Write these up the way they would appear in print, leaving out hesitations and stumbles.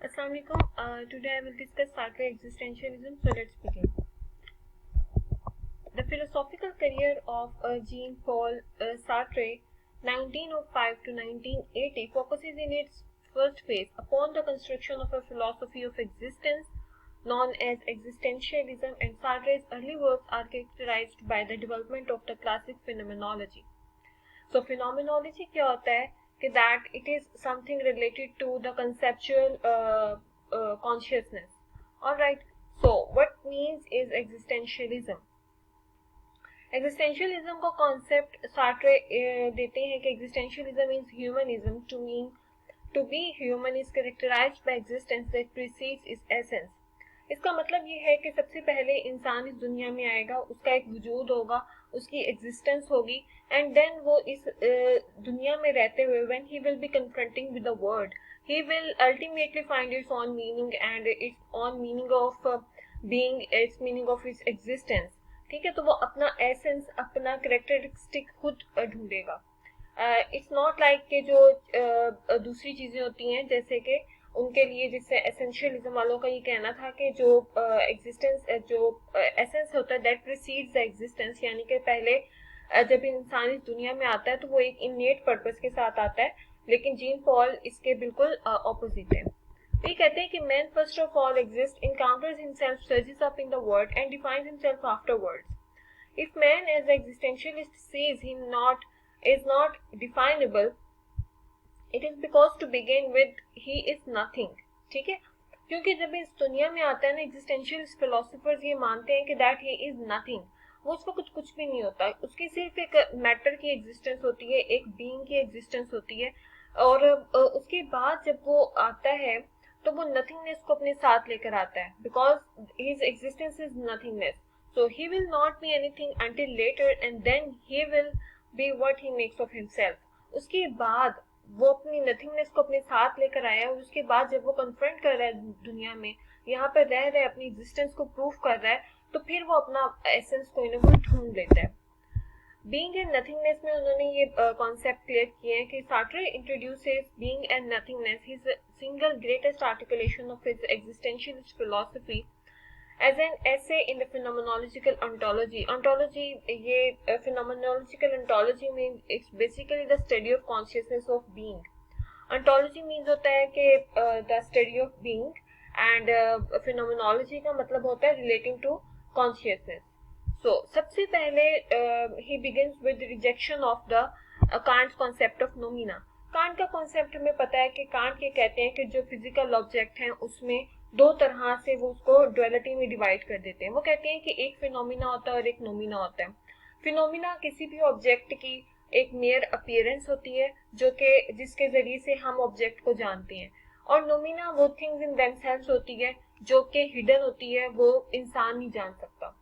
Assalamualaikum. Today I will discuss Sartre existentialism. So let's begin. The philosophical career of Jean-Paul Sartre, 1905 to 1980, focuses in its first phase upon the construction of a philosophy of existence known as existentialism, and Sartre's early works are characterized by the development of the classic phenomenology. So phenomenology क्या होता है कि that it is something related to the conceptual consciousness. Alright, so what means is existentialism? Existentialism का concept सार्ट्रे देते हैं कि existentialism means humanism. To be human is characterized by existence that precedes its essence. इसका मतलब ये है कि सबसे पहले इंसान इस दुनिया में आएगा, उसका एक वजूद होगा, उसकी एग्जिस्टेंस होगी, एंड देन वो इस दुनिया में रहते हुए when he will be confronting with the world, he will ultimately find its on meaning and it's on meaning of being, it's meaning of its existence. ठीक है, तो वो अपना एसेंस, अपना कैरेक्टरिस्टिक खुद ढूंढेगा. इट्स नॉट लाइक कि जो दूसरी चीजें होती हैं, जैसे कि उनके लिए, जिससे एसेंशियलिज्म वालों का ये कहना था कि जो एग्जिस्टेंस, जो एसेंस होता है दैट प्रीसीड्स द एग्जिस्टेंस, यानी कि पहले जब इंसान इस दुनिया में आता है तो वो एक इनेट पर्पस के साथ आता है, लेकिन जीन पॉल इसके बिल्कुल ऑपोजिट है. ये कहते हैं कि man first of all exist, encounters himself, surges up in the world and defines himself afterwards. If man as existentialist sees him not is not definable, it is because to begin with he is nothing. ठीक है, क्योंकि जब इस दुनिया में आता है ना, एग्जिस्टेंशियल फिलोसोफर्स ये मानते हैं कि दैट ही इज नथिंग, वो उसका कुछ भी नहीं होता, उसकी सिर्फ एक मैटर की एग्जिस्टेंस होती है, एक बीइंग की एग्जिस्टेंस होती है, और उसके बाद जब वो आता है तो वो नथिंगनेस को अपने साथ लेकर आता है, because his existence is nothingness. So he will not be anything until later, and then he will be what he makes of himself. उसके बाद वो अपनी नथिंगनेस को अपने साथ लेकर आया, और उसके बाद जब वो कन्फ्रंट कर रहा है दुनिया में, यहाँ पर रह रहा है, अपनी एग्जिस्टेंस को प्रूव कर रहा है, तो फिर वो अपना एसेंस कोई ना कोई ढूंढ लेता है. बीइंग एंड नथिंगनेस में उन्होंने ये कॉन्सेप्ट क्लियर किए हैं कि Sartre introduces being and nothingness, his single greatest articulation of his existentialist philosophy, as an essay in the phenomenological ontology. Ontology, ये phenomenological ontology means it's basically the study of consciousness of being. Ontology means होता है कि the study of being, and phenomenology का मतलब होता है relating to consciousness. So सबसे पहले he begins with the rejection of the Kant's concept of noumena. Can't का कॉन्सेप्ट हमें पता है कि कांट ये कहते हैं कि जो फिजिकल ऑब्जेक्ट हैं उसमें दो तरह से वो उसको डुअलिटी में डिवाइड कर देते हैं. वो कहते हैं कि एक फिनोमिना होता है और एक नोमिना होता है. फिनोमिना किसी भी ऑब्जेक्ट की एक मेयर अपीयरेंस होती है, जो कि जिसके जरिए से हम ऑब्जेक्ट को जानते हैं, और नोमिना वो थिंग्स इन देमसेल्व्स होती है जो कि हिडन होती है, वो इंसान नहीं जान सकता.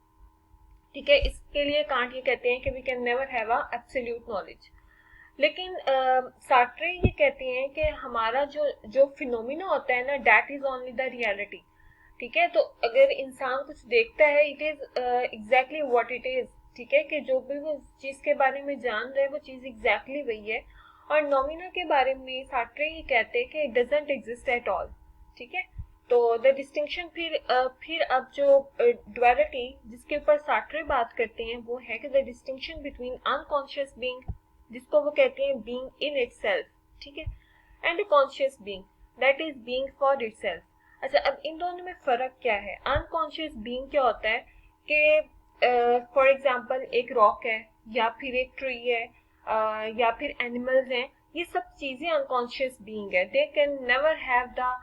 ठीक है, इसके लिए कांट ये कहते हैं कि we can never have a absolute knowledge. लेकिन सार्ट्रे ये कहते हैं कि हमारा जो फिनोमिना होता है ना, that is only the reality. ठीक है, तो अगर इंसान कुछ देखता है, it is exactly what it is. ठीक है, कि जो भी वो चीज के बारे में जान रहे हैं वो चीज एग्जैक्टली वही है. और नोमिना के बारे में सार्ट्रे ये कहते हैं कि it doesn't exist at all. ठीक है, तो द डिस्टिंक्शन फिर अब जो डुअलिटी जिसके ऊपर सार्ट्रे बात करते हैं वो है कि the distinction between unconscious being, जिसको वो कहते हैं बीइंग इन इटसेल्फ, ठीक है, and conscious being, that is being for itself. अच्छा, अब इन दोनों में फर्क क्या है? अनकॉन्शियस बीइंग क्या होता है कि फॉर एग्जांपल एक रॉक है, या फिर एक ट्री है, या फिर एनिमल्स हैं, ये सब चीजें अनकॉन्शियस बीइंग है. They can never have the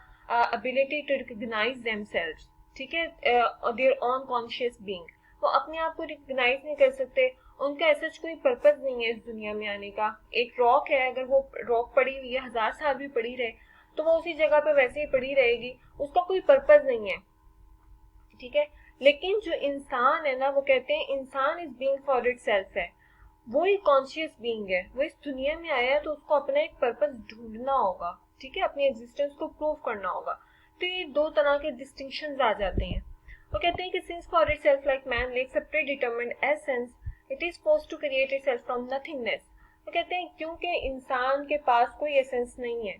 ability to recognise themselves. ठीक है, देयर ओन कॉन्शियस बीइंग, वो अपने आप को रिकॉग्नाइज नहीं कर सकते, उनका ऐसा कोई पर्पस नहीं है इस दुनिया में आने का. एक रॉक है, अगर वो रॉक पड़ी हुई है, 1000 साल भी पड़ी रहे तो वो उसी जगह पे वैसे ही पड़ी रहेगी, उसका कोई पर्पस नहीं है. ठीक है, लेकिन जो इंसान है ना, वो कहते हैं इंसान इज बीइंग फॉर इटसेल्फ है, वो ही कॉन्शियस बीइंग है. वो इस दुनिया में आया है तो उसको अपना एक पर्पस ढूंढना होगा. ठीक है, अपनी एग्जिस्टेंस को प्रूव करना होगा. तो ये दो तरह के डिस्टिंक्शंस आ जाते हैं. वो कहते हैं कि since for itself like man lacks a predetermined essence, it is forced to create itself from nothingness. वो कहते हैं क्योंकि इंसान के पास कोई एसेंस नहीं है.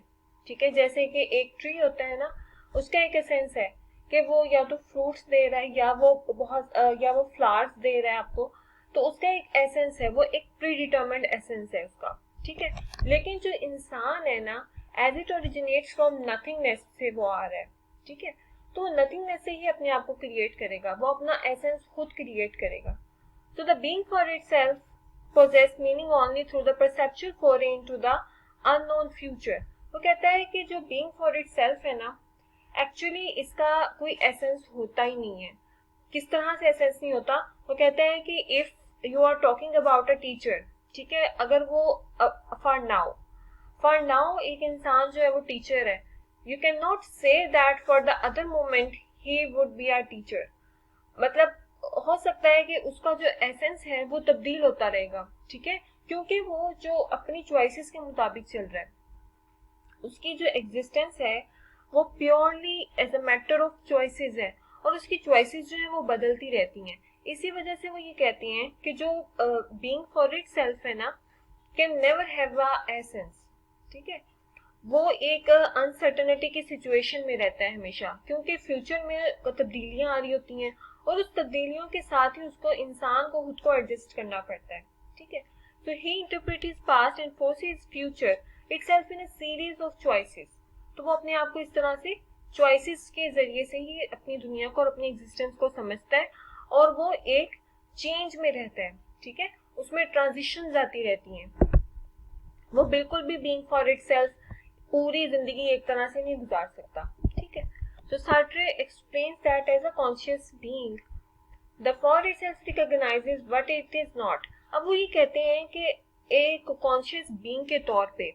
ठीक है, जैसे कि एक ट्री होता है ना, उसका एक एसेंस है कि वो या तो फ्रूट्स दे रहा है या वो फ्लावर्स दे रहा है आपको, तो उसका एक एसेंस है, वो एक प्री डिटर्मिन्ड एसेंस है उसका, ठीक है। लेकिन जो इंसान है ना, as it originates from nothingness से वो आ रहा है, ठीक है। तो नथिंगनेस से ही अपने आप को क्रिएट करेगा, वो अपना एसेंस खुद क्रिएट करेगा। So the being for itself possess meaning only through the perceptual foray into the unknown future। वो कहता है कि जो being for itself है ना, एक्चुअली इसका कोई एसेंस होता ही नहीं है। किस तरह से एसेंस नहीं होता? वो कहता है कि if you are talking about a teacher, ठीक है, अगर वो फॉर नाउ एक इंसान जो है वो टीचर है, you can not say that for the other moment he would be our teacher. मतलब हो सकता है कि उसका जो एसेंस है वो तब्दील होता रहेगा, ठीक है, क्योंकि वो जो अपनी चॉइसेस के मुताबिक चल रहा है, उसकी जो एग्जिस्टेंस है वो purely as a matter of choices है, और उसकी चॉइसेस जो है वो बदलती रहती हैं। इसी वजह से वो ये कहते हैं कि जो बीइंग फॉर इटसेल्फ है ना, can never have a essence, ठीक है। वो एक अनसर्टेनिटी की सिचुएशन में रहता है हमेशा, क्योंकि फ्यूचर में तब्दीलियां आ रही होती हैं, और उस तब्दीलियों के साथ ही उसको इंसान को खुद को एडजस्ट करना पड़ता है, ठीक है। So he interpret his past and force his future itself in a series of choices. तो वो अपने आप को इस तरह से चॉइसेस के जरिए से ही अपनी दुनिया को और अपनी एग्जिस्टेंस को समझता है, और वो एक चेंज में रहता है, ठीक है, उसमें ट्रांजिशन आती रहती हैं। वो बिल्कुल भी बीइंग फॉर इटसेल्फ पूरी जिंदगी एक तरह से नहीं गुजार सकता, ठीक है। So Sartre explains that as a conscious being, the for itself recognizes what it is not। अब वो ये कहते हैं कि एक कॉन्शियस बीइंग के तौर पे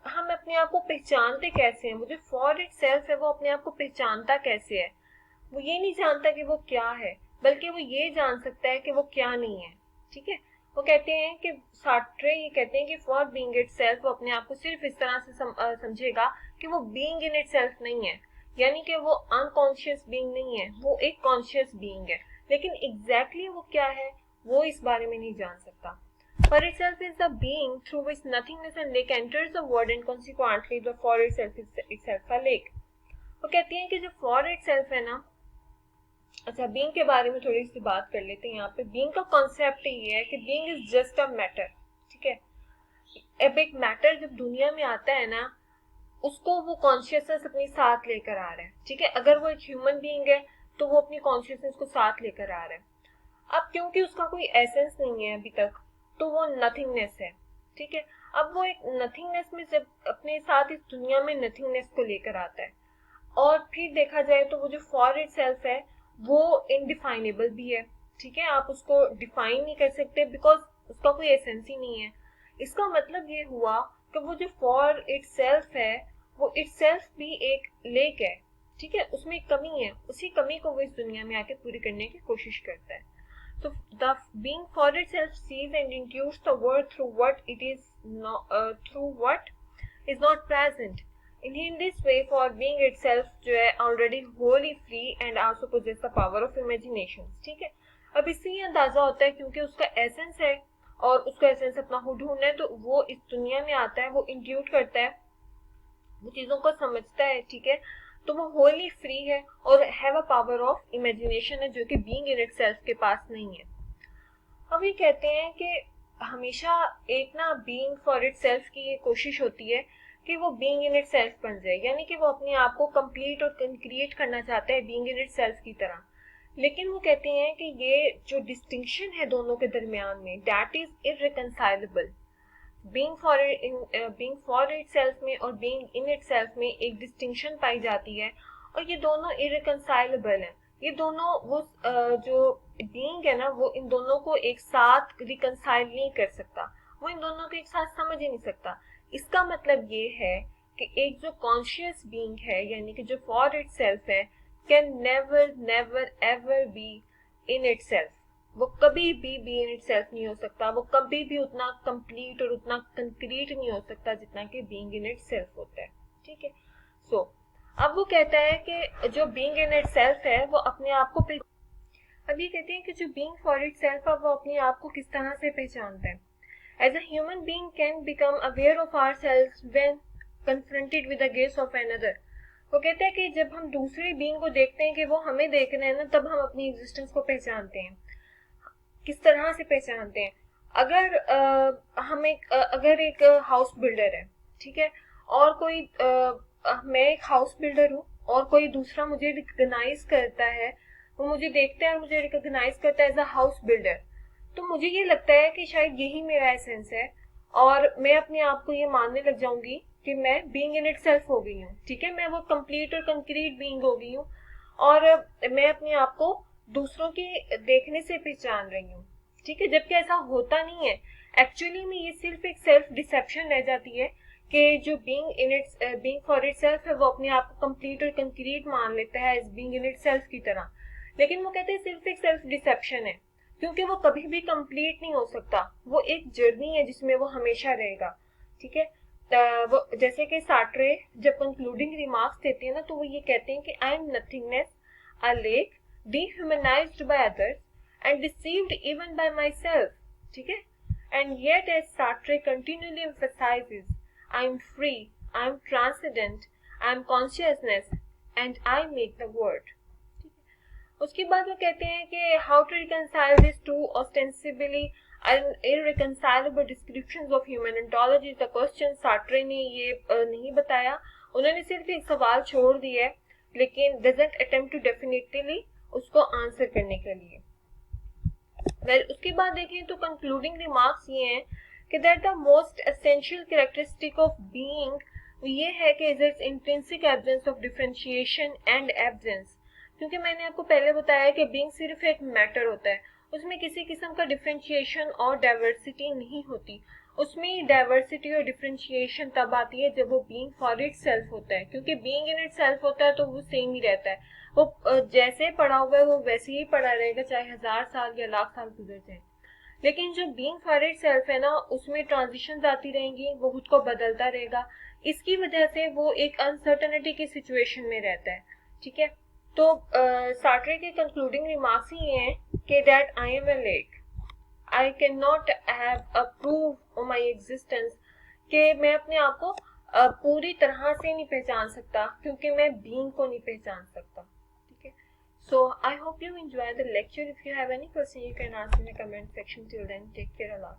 हम अपने आप को पहचानते कैसे हैं। वो जो फॉर इटसेल्फ है वो अपने आप को पहचानता कैसे है? वो ये नहीं जानता कि वो क्या है, बल्कि वो ये जान सकता है कि वो क्या नहीं है, ठीक है। वो कहते हैं कि सार्ट्रे ये कहते हैं कि फॉर बीइंग इटसेल्फ वो अपने आप को सिर्फ इस तरह से समझेगा कि वो बीइंग इन इटसेल्फ नहीं है, यानी कि वो अनकॉन्शियस बीइंग नहीं है, वो एक कॉन्शियस बीइंग है। लेकिन एग्जैक्टली वो क्या है वो इस बारे में नहीं जान सकता। For itself is the being through which nothingness and lake enters the world, and consequently the for itself is itself a lake। वो कहती हैं कि जो for itself है ना, अच्छा बीइंग के बारे में थोड़ी सी बात कर लेते हैं। यहाँ पे बीइंग का कॉन्सेप्ट ये है कि being is just a matter, ठीक है। अब एक मैटर जब दुनिया में आता है ना, उसको वो कॉन्शियसनेस अपने साथ लेकर आ रहा है, ठीक है। अगर वो एक ह्यूमन बीइंग है तो वो अपनी कॉन्शियसनेस को साथ लेकर आ रहा है। अब क्योंकि उसका कोई एसेंस नहीं है अभी तक, तो वो नथिंगनेस है, ठीक है। अब वो एक नथिंगनेस में जब अपने साथ इस दुनिया में नथिंगनेस को लेकर आता है, और फिर देखा जाए तो वो जो फॉर इटसेल्फ है वो इनडिफाइनेबल भी है, ठीक है। आप उसको डिफाइन नहीं कर सकते बिकॉज उसका कोई एसेंस ही नहीं है। इसका मतलब ये हुआ कि वो जो फॉर इटसेल्फ है वो इटसेल्फ भी एक लेक है, ठीक है, उसमें एक कमी है, उसी कमी को वो इस दुनिया में आके पूरी करने की कोशिश करता है। So the being for itself sees and intuits the world through what it is not, through what is not present। In this way, for being itself जो है already wholly free and also possess the power of imagination, ठीक है। अब इससे ये अंदाजा होता है क्योंकि उसका एसेंस है और उसका एसेंस अपना खुद ढूंढना है, तो वो इस दुनिया में आता है, वो इंट्यूट करता है, वो चीजों को समझता है, ठीक है। तो वो होली फ्री है और have a power of imagination है, जो कि बीइंग इन इटसेल्फ के पास नहीं है। अब ये कहते हैं कि हमेशा एक ना बीइंग फॉर इटसेल्फ की ये कोशिश होती है कि वो बीइंग इन इटसेल्फ बन जाए, यानी कि वो अपने आप को कंप्लीट और क्रिएट करना चाहता है बीइंग इन इटसेल्फ की तरह। लेकिन वो कहते हैं कि ये जो डिस्टिंक्शन है दोनों के दरमियान में, that is irreconcilable. Being for itself में और बीइंग इन इटसेल्फ में एक डिस्टिंक्शन पाई जाती है, और ये दोनों इररिकंसाइलेबल हैं। ये दोनों वो जो बीइंग है ना, वो इन दोनों को एक साथ रिकंसाइल नहीं कर सकता, वो इन दोनों को एक साथ समझ ही नहीं सकता। इसका मतलब ये है कि एक जो कॉन्शियस बीइंग है, यानी कि जो फॉर इटसेल्फ है, can never never ever be in itself. वो कभी भी इन इटसेल्फ नहीं हो सकता, वो कभी भी उतना कंप्लीट और उतना कंक्रीट नहीं हो सकता जितना कि बीइंग इन इटसेल्फ होता है, ठीक है। सो अब वो कहता है कि जो बीइंग इन इटसेल्फ है वो अपने आप को अब ये कहते हैं कि जो बीइंग फॉर इटसेल्फ है वो अपने आप को किस तरह से पहचानता है। As a human being can become aware of ourselves when confronted with the gaze of another. वो कहते हैं कि जब हम दूसरे बीइंग को देखते हैं कि वो हमें देख रहे हैं ना, तब हम अपनी एग्जिस्टेंस को पहचानते हैं। किस तरह से पहचानते हैं? अगर अगर एक हाउस बिल्डर है, ठीक है, और कोई मैं एक हाउस बिल्डर हूँ और कोई दूसरा मुझे रिकॉग्नाइज करता है, वो मुझे देखता है और मुझे रिकॉग्नाइज करता है एज अ हाउस बिल्डर, तो मुझे ये लगता है कि शायद यही मेरा एसेंस है और मैं अपने आप को ये मानने लग जाऊंगी कि मैं बीइंग इन इटसेल्फ हो गई हूँ। ठीक है, मैं वो कंप्लीट और कंक्रीट बीइंग हो गई हूँ और मैं अपने आप को दूसरों के देखने से पहचान रही हूँ। ठीक है, जबकि ऐसा होता नहीं है। एक्चुअली में ये सिर्फ एक सेल्फ डिसेप्शन रह जाती है कि जो बीइंग फॉर इटसेल्फ है वो अपने आप को कंप्लीट और कंक्रीट मान लेता है एज बीइंग इन इटसेल्फ की तरह, लेकिन वो कहते हैं सिर्फ एक सेल्फ डिसेप्शन है, क्योंकि वो कभी भी कंप्लीट नहीं हो सकता। वो एक जर्नी है जिसमें वो हमेशा रहेगा। ठीक है, वो जैसे कि सार्ट्रे जब कंक्लूडिंग रिमार्क्स देते हैं ना, तो वो ये कहते हैं कि I am nothingness, a lake, dehumanized by others and deceived even by myself. ठीक है, and yet as Sartre continually emphasizes, I am free, I am transcendent, I am consciousness and I make the world. उसके बाद वो कहते हैं कि how to reconcile this two ostensibly irreconcilable descriptions of human ontology का question Sartre ने ये नहीं बताया। उन्होंने सिर्फ एक सवाल छोड़ दिया है, लेकिन डजंट अटेम्प्ट टू डेफिनेटली उसको आंसर करने के लिए। उसके बाद देखें तो कंक्लूडिंग रिमार्क्स ये हैं कि that the most essential characteristic of being ये है कि is it's intrinsic absence of differentiation and absence. क्योंकि मैंने आपको पहले बताया कि बीइंग सिर्फ एक मैटर होता है, उसमें किसी किस्म का डिफरेंशिएशन और डाइवर्सिटी नहीं होती। उसमें डाइवर्सिटी और डिफरेंशिएशन तब आती है जब वो बीइंग फॉर इट सेल्फ होता है, क्योंकि बीइंग इन इट सेल्फ होता है तो वो सेम ही रहता है, वो जैसे पड़ा हुआ है वो वैसे ही पड़ा रहेगा, चाहे 1000 साल या लाख साल गुजर जाए। लेकिन जो बीइंग फॉर इट सेल्फ है ना, उसमें ट्रांजिशंस आती रहेंगी, वो खुद को बदलता रहेगा। इसकी वजह से वो एक अनसर्टेनिटी की सिचुएशन में रहता है। ठीक है, तो सार्ट्रे के कंक्लूडिंग रिमार्क्स ही हैं कि that I am a lake, I cannot have a proof of my existence, कि मैं अपने आप को पूरी तरह से नहीं पहचान सकता क्योंकि मैं बीइंग को नहीं पहचान सकता। ठीक है, so I hope you enjoy the lecture. If you have any question you can ask in the comment section. Till then, take care. Allah.